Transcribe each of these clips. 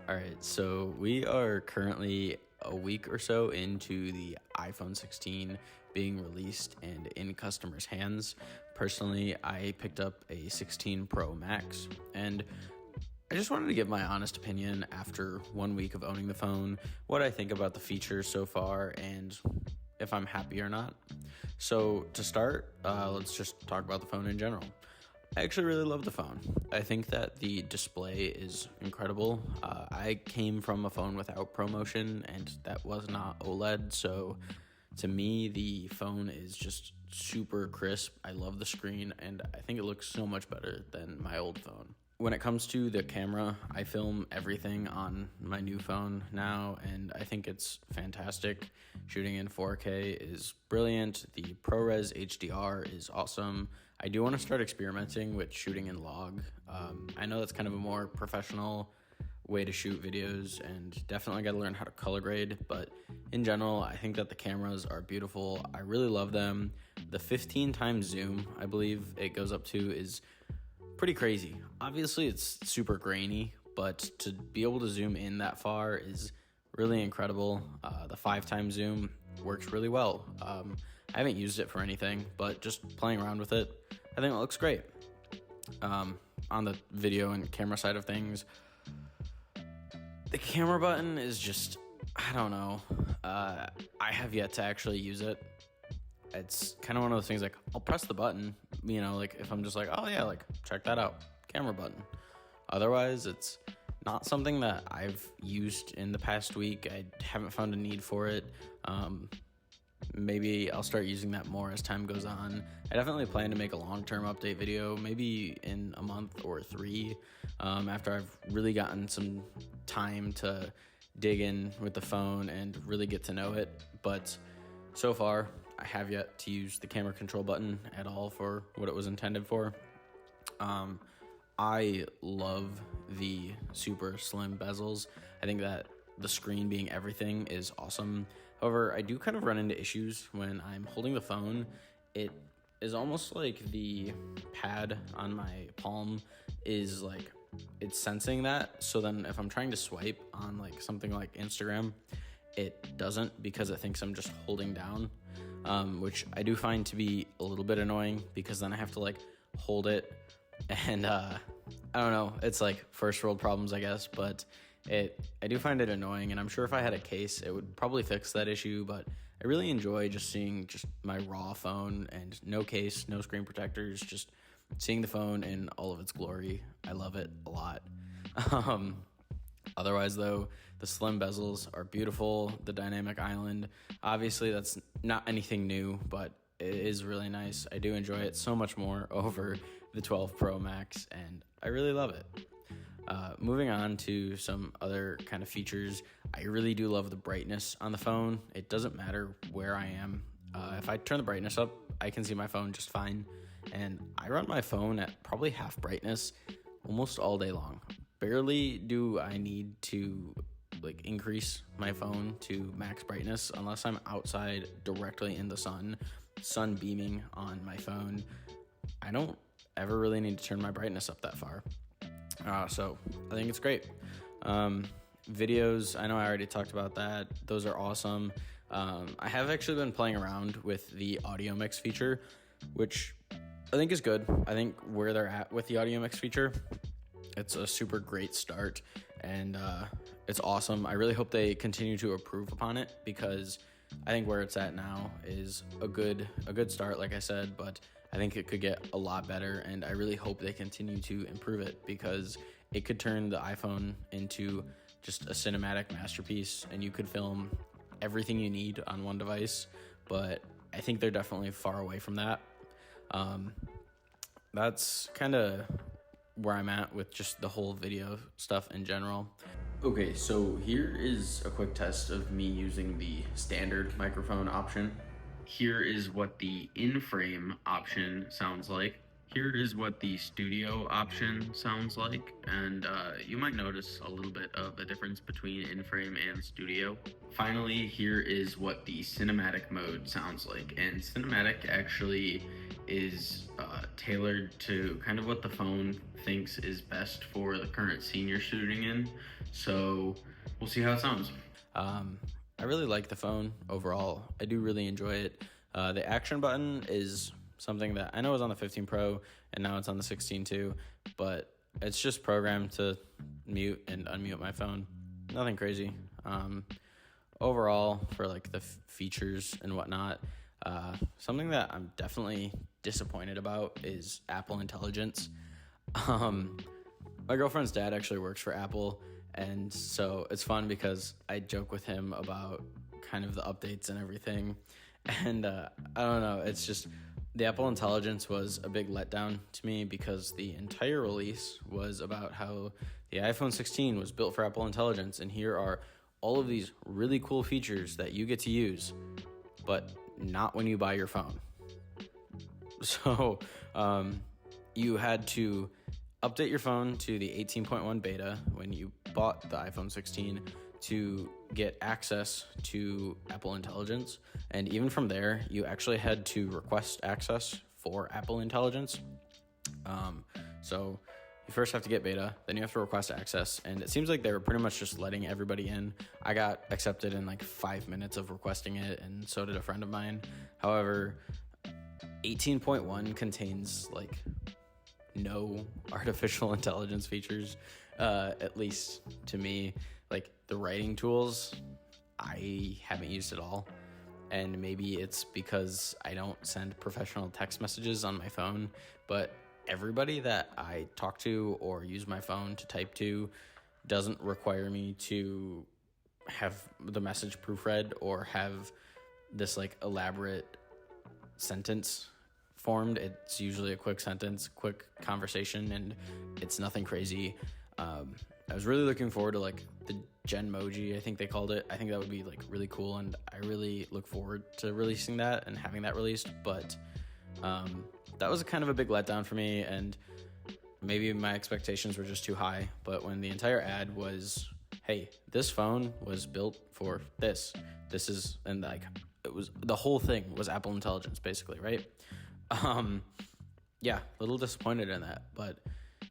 All right, so we are currently a week or so into the iPhone 16 being released and in customers' hands. Personally, I picked up a 16 Pro Max, and I just wanted to give my honest opinion after 1 week of owning the phone, what I think about the features so far, and if I'm happy or not. So to start, let's just talk about the phone in general. I actually really love the phone. I think that the display is incredible. I came from a phone without ProMotion, and that was not OLED, so to me, the phone is just super crisp. I love the screen, and I think it looks so much better than my old phone. When it comes to the camera, I film everything on my new phone now, and I think it's fantastic. Shooting in 4K is brilliant. The ProRes HDR is awesome. I do want to start experimenting with shooting in log. I know that's kind of a more professional way to shoot videos, and definitely got to learn how to color grade, but in general, I think that the cameras are beautiful. I really love them. The 15 times zoom, I believe it goes up to, is pretty crazy. Obviously, it's super grainy, but to be able to zoom in that far is really incredible. The 5 times zoom works really well. I haven't used it for anything, but just playing around with it, I think it looks great. On the video and camera side of things, the camera button is just, I don't know. I have yet to actually use it. It's kind of one of those things, like, I'll press the button, like if I'm just like, oh yeah, like check that out, camera button. Otherwise, it's not something that I've used in the past week. I haven't found a need for it. Maybe I'll start using that more as time goes on. I definitely plan to make a long-term update video, maybe in a month or 3, after I've really gotten some time to dig in with the phone and really get to know it. But so far, I have yet to use the camera control button at all for what it was intended for. I love the super slim bezels. I think that the screen being everything is awesome. However, I do kind of run into issues when I'm holding the phone. It is almost like the pad on my palm is like, it's sensing that. So then if I'm trying to swipe on like something like Instagram, it doesn't, because it thinks I'm just holding down, which I do find to be a little bit annoying, because then I have to like hold it, and I don't know, it's like first world problems, I guess, but I do find it annoying, and I'm sure if I had a case, it would probably fix that issue. But I really enjoy just seeing just my raw phone and no case, no screen protectors, just seeing the phone in all of its glory. I love it a lot. Otherwise, though, the slim bezels are beautiful. The dynamic island, obviously, that's not anything new, but it is really nice. I do enjoy it so much more over the 12 Pro Max, and I really love it. Moving on to some other kind of features, I really do love the brightness on the phone. It doesn't matter where I am. If I turn the brightness up, I can see my phone just fine, and I run my phone at probably half brightness almost all day long. Barely do I need to like increase my phone to max brightness unless I'm outside directly in the sun beaming on my phone. I don't ever really need to turn my brightness up that far. So I think it's great. Videos, I know I already talked about that. Those are awesome. I have actually been playing around with the audio mix feature, which I think is good. I think where they're at with the audio mix feature, it's a super great start, and it's awesome. I really hope they continue to improve upon it, because I think where it's at now is a good start, like I said, but I think it could get a lot better, and I really hope they continue to improve it, because it could turn the iPhone into just a cinematic masterpiece, and you could film everything you need on one device, but I think they're definitely far away from that. That's kind of where I'm at with just the whole video stuff in general. Okay, so here is a quick test of me using the standard microphone option. Here is what the in-frame option sounds like. Here is what the studio option sounds like, and you might notice a little bit of a difference between in-frame and studio. Finally, here is what the cinematic mode sounds like, and cinematic actually is tailored to kind of what the phone thinks is best for the current scene you're shooting in. So we'll see how it sounds. I really like the phone overall. I do really enjoy it. The action button is something that I know is on the 15 Pro and now it's on the 16 too, but it's just programmed to mute and unmute my phone. Nothing crazy. Overall, for like the features and whatnot, something that I'm definitely disappointed about is Apple Intelligence. My girlfriend's dad actually works for Apple, and so it's fun because I joke with him about kind of the updates and everything. And I don't know, it's just the Apple Intelligence was a big letdown to me because the entire release was about how the iPhone 16 was built for Apple Intelligence, and here are all of these really cool features that you get to use, but not when you buy your phone. So you had to update your phone to the 18.1 beta when you bought the iPhone 16 to get access to Apple Intelligence. And even from there, you actually had to request access for Apple Intelligence. So you first have to get beta, then you have to request access, and it seems like they were pretty much just letting everybody in. I got accepted in like 5 minutes of requesting it, and so did a friend of mine. However, 18.1 contains like no artificial intelligence features, at least to me. Like the writing tools, I haven't used at all. And maybe it's because I don't send professional text messages on my phone, but everybody that I talk to or use my phone to type to doesn't require me to have the message proofread or have this like elaborate sentence formed. It's usually a quick sentence, quick conversation, and it's nothing crazy. I was really looking forward to like the Genmoji, I think they called it. I think that would be like really cool, and I really look forward to releasing that and having that released. But that was kind of a big letdown for me, and maybe my expectations were just too high. But when the entire ad was, hey, this phone was built for this is, and like it was, the whole thing was Apple Intelligence basically, right? Yeah, a little disappointed in that, but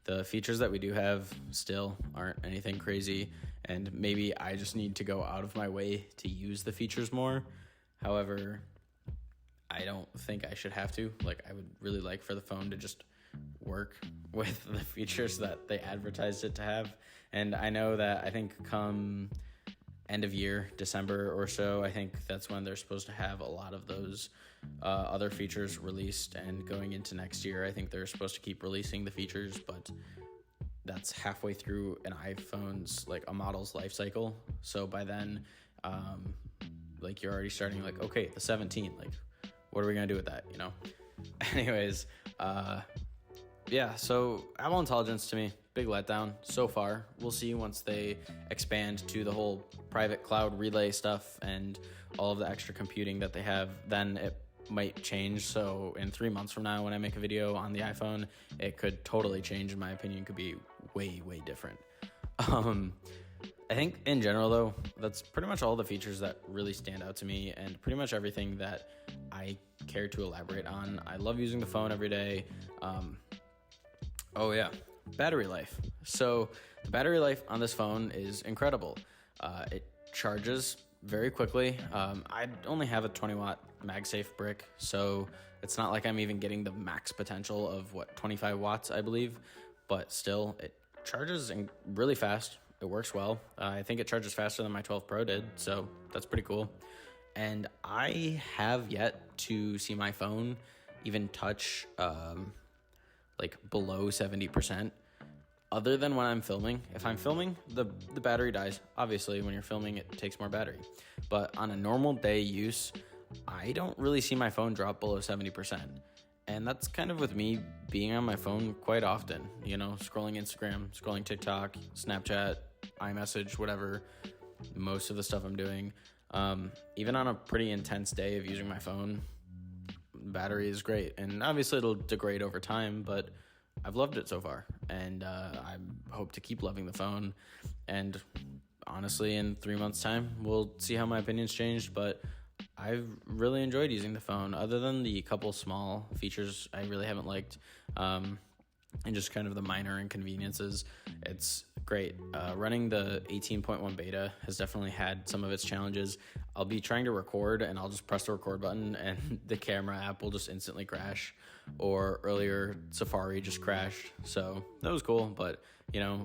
the features that we do have still aren't anything crazy, and maybe I just need to go out of my way to use the features more. However, I don't think I should have to. Like, I would really like for the phone to just work with the features that they advertised it to have. And I know that I think come end of year, December or so, I think that's when they're supposed to have a lot of those other features released. And going into next year, I think they're supposed to keep releasing the features, but that's halfway through an iPhone's, like a model's life cycle. So by then, like you're already starting like, okay, the 17, like what are we gonna do with that, you know? Anyways, yeah, so Apple Intelligence to me, big letdown so far. We'll see once they expand to the whole private cloud relay stuff and all of the extra computing that they have, then it might change. So in 3 months from now, when I make a video on the iPhone, it could totally change. In my opinion, could be way, way different. I think in general, though, that's pretty much all the features that really stand out to me and pretty much everything that I care to elaborate on. I love using the phone every day. Oh, yeah. Battery life. So the battery life on this phone is incredible. It charges very quickly. I only have a 20-watt MagSafe brick, so it's not like I'm even getting the max potential of, 25 watts, I believe. But still, it charges really fast. It works well. I think it charges faster than my 12 Pro did, so that's pretty cool. And I have yet to see my phone even touch like below 70%, other than when I'm filming. If I'm filming, the battery dies. Obviously, when you're filming, it takes more battery. But on a normal day use, I don't really see my phone drop below 70%. And that's kind of with me being on my phone quite often, you know, scrolling Instagram, scrolling TikTok, Snapchat, iMessage, whatever, most of the stuff I'm doing. Even on a pretty intense day of using my phone, battery is great. And obviously it'll degrade over time, but I've loved it so far. And I hope to keep loving the phone. And honestly, in 3 months' time, we'll see how my opinion's changed, but I've really enjoyed using the phone. Other than the couple small features I really haven't liked, and just kind of the minor inconveniences, it's great. Running the 18.1 beta has definitely had some of its challenges. I'll be trying to record and I'll just press the record button and the camera app will just instantly crash, or earlier Safari just crashed. So that was cool, but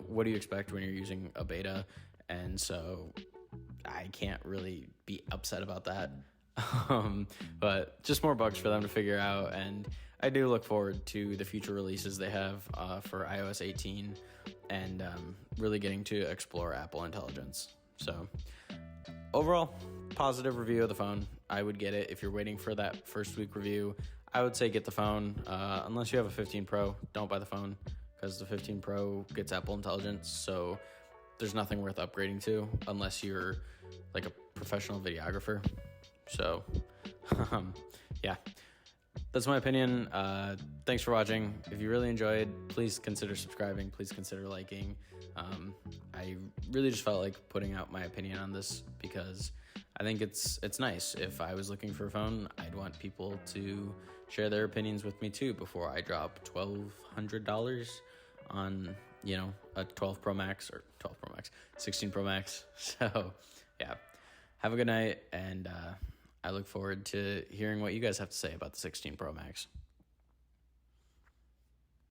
what do you expect when you're using a beta? And so I can't really be upset about that. But just more bugs for them to figure out, and I do look forward to the future releases they have for iOS 18 and really getting to explore Apple Intelligence. So overall, positive review of the phone. I would get it. If you're waiting for that first week review, I would say get the phone. Unless you have a 15 Pro, don't buy the phone, because the 15 Pro gets Apple Intelligence, so there's nothing worth upgrading to unless you're like a professional videographer. So, yeah, that's my opinion. Thanks for watching. If you really enjoyed, please consider subscribing. Please consider liking. I really just felt like putting out my opinion on this because I think it's nice. If I was looking for a phone, I'd want people to share their opinions with me too before I drop $1,200 on, a 12 Pro Max or 12 Pro Max, 16 Pro Max. So, yeah, have a good night, and I look forward to hearing what you guys have to say about the 16 Pro Max.